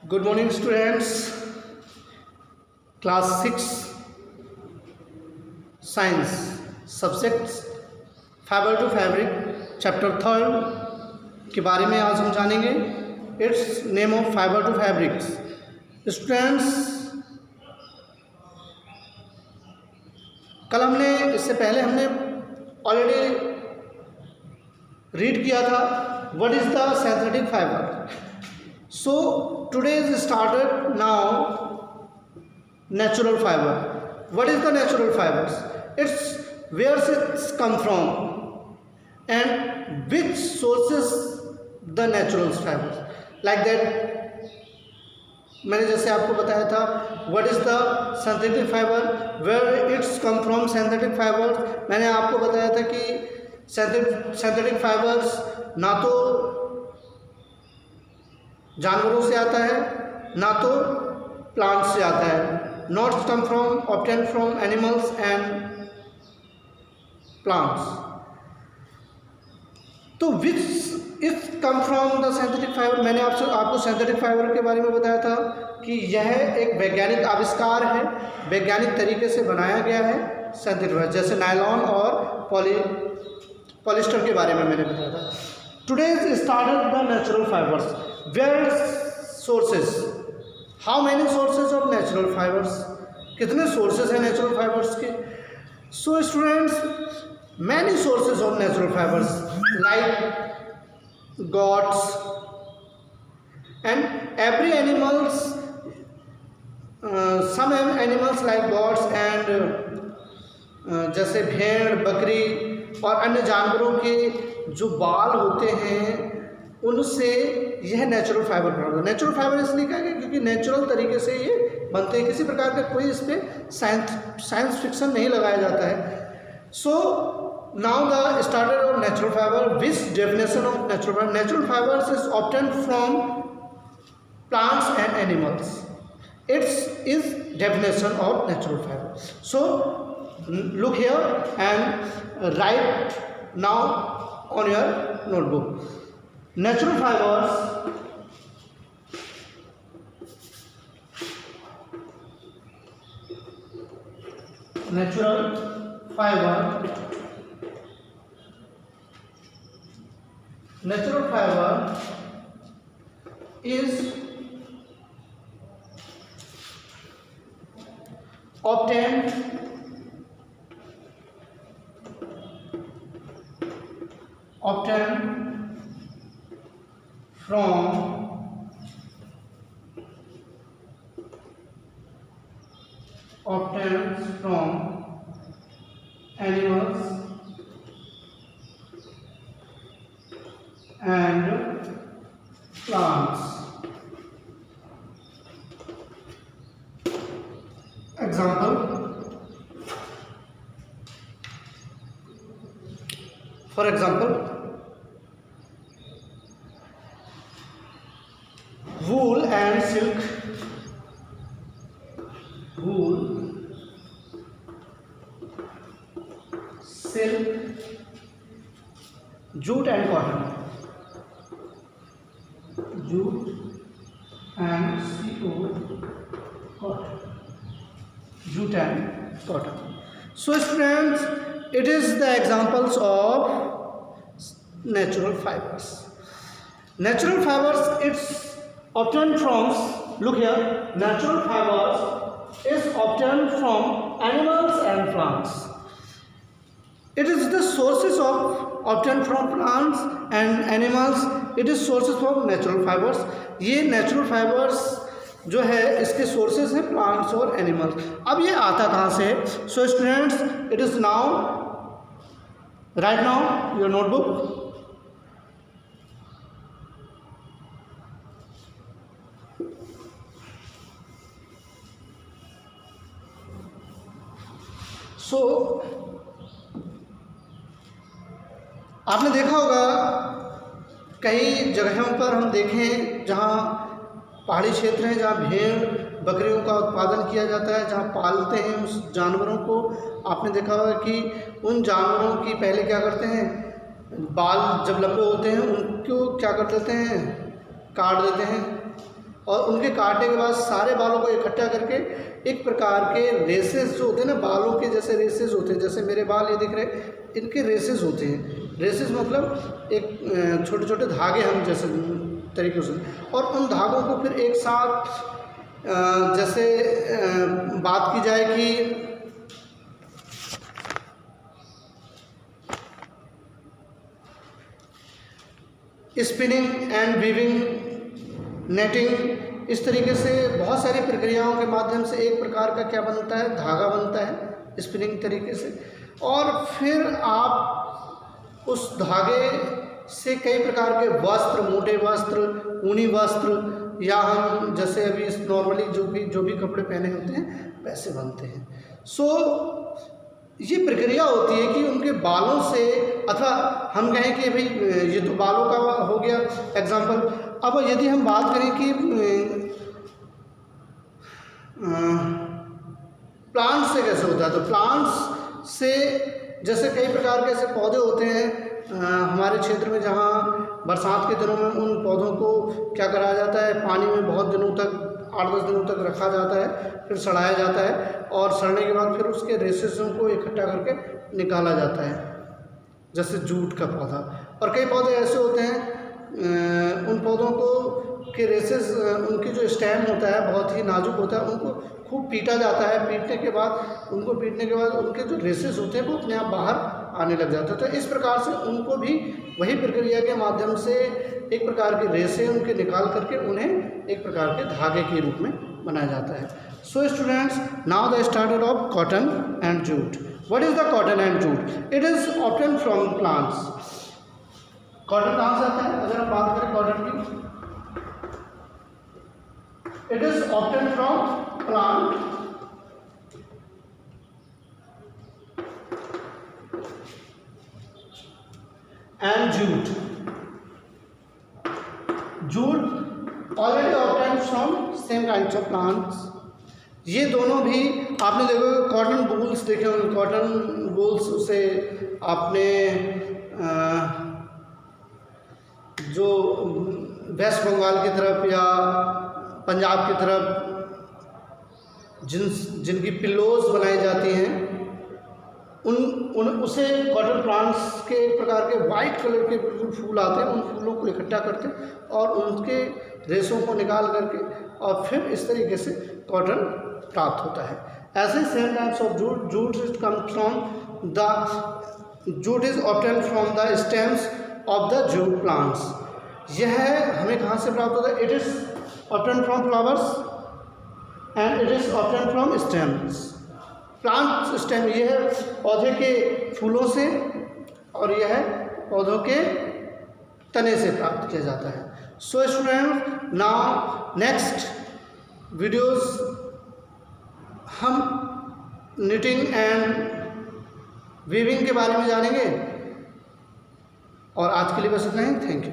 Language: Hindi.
Good morning, students. Class 6 Science Subjects Fiber to Fabric Chapter 3 के बारे में आज हम जानेंगे. Its name of fiber to fabrics. Students, कल हमने इससे पहले हमने ऑलरेडी रीड किया था what is the synthetic fiber. So today is started now natural fiber. What is the natural fibers? It's where it's come from and which sources the natural fibers. Like that मैंने जैसे आपको बताया था what is the synthetic fiber, where it's come from synthetic fibers. मैंने आपको बताया था कि synthetic fibers ना तो जानवरों से आता है ना तो प्लांट से आता है. Not come from obtain from animals and plants. तो which is come from the synthetic fibre. मैंने आपको सिंथेटिक फाइबर के बारे में बताया था कि यह एक वैज्ञानिक आविष्कार है, वैज्ञानिक तरीके से बनाया गया है सिंथेटिक फाइबर, जैसे नायलॉन और पॉलिस्टर के बारे में मैंने बताया था. Today started the natural fibres. Where sources, how many sources of natural fibres, कितने सोर्सेज हैं नेचुरल फाइबर्स के. So students, many sources of natural fibres like goats and every animals, some animals like goats and जैसे भेड़, बकरी और अन्य जानवरों के जो बाल होते हैं उनसे यह नेचुरल फाइबर बनाता है. नेचुरल फाइबर इसलिए कहा गया क्योंकि नेचुरल तरीके से ये बनते हैं, किसी प्रकार का कोई इस पर साइंस फिक्शन नहीं लगाया जाता है. So now the started off natural fibre. Which definition of natural fibre. Natural fibres is obtain from plants and animals. It's is definition of natural fibre. So look here and write now on your notebook. Natural fibers is obtained from animals and plants. Example, for example, wool and silk. Wool, silk, jute and cotton. Jute and cotton. Jute and cotton. So students, it is the examples of natural fibers. Natural fibers, it's obtained from, look here, natural fibers is obtained from animals and plants. It is the sources of obtained from plants and animals. It is sources of natural fibers. ये natural fibers जो है इसके sources हैं plants और animals. अब ये आता कहाँ से. So students, it is now, right now your notebook. सो आपने देखा होगा कई जगहों पर हम देखें जहाँ पहाड़ी क्षेत्र हैं, जहाँ भेड़ बकरियों का उत्पादन किया जाता है, जहाँ पालते हैं उस जानवरों को. आपने देखा होगा कि उन जानवरों की पहले क्या करते हैं, बाल जब लंबे होते हैं उनको क्या कर देते हैं, काट देते हैं और उनके काटने के बाद सारे बालों को इकट्ठा करके एक प्रकार के रेसेस जो होते हैं ना, बालों के जैसे रेसेस होते हैं, जैसे मेरे बाल ये दिख रहे हैं, इनके रेसेस होते हैं। रेसेस मतलब एक छोटे छोटे धागे हम जैसे तरीके से, और उन धागों को फिर एक साथ जैसे बात की जाए कि स्पिनिंग एंड वीविंग, नेटिंग, इस तरीके से बहुत सारी प्रक्रियाओं के माध्यम से एक प्रकार का क्या बनता है, धागा बनता है स्पिनिंग तरीके से। और फिर आप उस धागे से कई प्रकार के वस्त्र, मोटे वस्त्र, ऊनी वस्त्र, या हम जैसे अभी नॉर्मली जो भी कपड़े पहने होते हैं वैसे बनते हैं। सो ये प्रक्रिया होती है कि उनके बालों से, अथवा हम कहें कि भाई ये तो बालों का हो गया एग्जाम्पल। अब यदि हम बात करें कि प्लांट्स से कैसे होता है, तो प्लांट्स से जैसे कई प्रकार के ऐसे पौधे होते हैं हमारे क्षेत्र में, जहाँ बरसात के दिनों में उन पौधों को क्या कराया जाता है, पानी में बहुत दिनों तक, 8-10 दिनों तक रखा जाता है, फिर सड़ाया जाता है, और सड़ने के बाद फिर उसके रेसेसों को इकट्ठा करके निकाला जाता है, जैसे जूट का पौधा। और कई पौधे ऐसे होते हैं उन पौधों को के रेसेस, उनकी जो स्टेम होता है बहुत ही नाजुक होता है, उनको खूब पीटा जाता है। पीटने के बाद उनके जो रेसेस होते हैं वो अपने आप बाहर आने लग जाते हैं। तो इस प्रकार से उनको भी वही प्रक्रिया के माध्यम से एक प्रकार के रेसे उनके निकाल करके उन्हें एक प्रकार के धागे के रूप में बनाया जाता है। So students, now the starter of cotton and jute. What is the cotton and jute? It is obtain from plants. Cotton कहाँ से आता है? अगर हम बात करें कॉटन की, it is obtain from plant and jute. Jute already obtained from same kinds of plants. ये दोनों भी आपने देखो, कॉटन वूल्स देखे होंगे, कॉटन वूल्स उसे आपने जो वेस्ट बंगाल की तरफ या पंजाब की तरफ जिनकी पिल्लोज बनाई जाती हैं, उसे कॉटन प्लांट्स के एक प्रकार के वाइट कलर के बिल्कुल फूल आते हैं, उन फूलों को इकट्ठा करते हैं और उनके रेशों को निकाल करके और फिर इस तरीके से कॉटन प्राप्त होता है। ऐसे same types of jute, jute is come from the jute is obtain from the stems of the jute plants. यह हमें कहाँ से प्राप्त होता है? It is obtain from flowers and it is obtain from stems. Plant stem ये है पौधे के फूलों से, और यह है पौधों के तने से प्राप्त किया जाता है। So student, now next videos हम निटिंग एंड वीविंग के बारे में जानेंगे, और आज के लिए बस इतना ही। Thank you.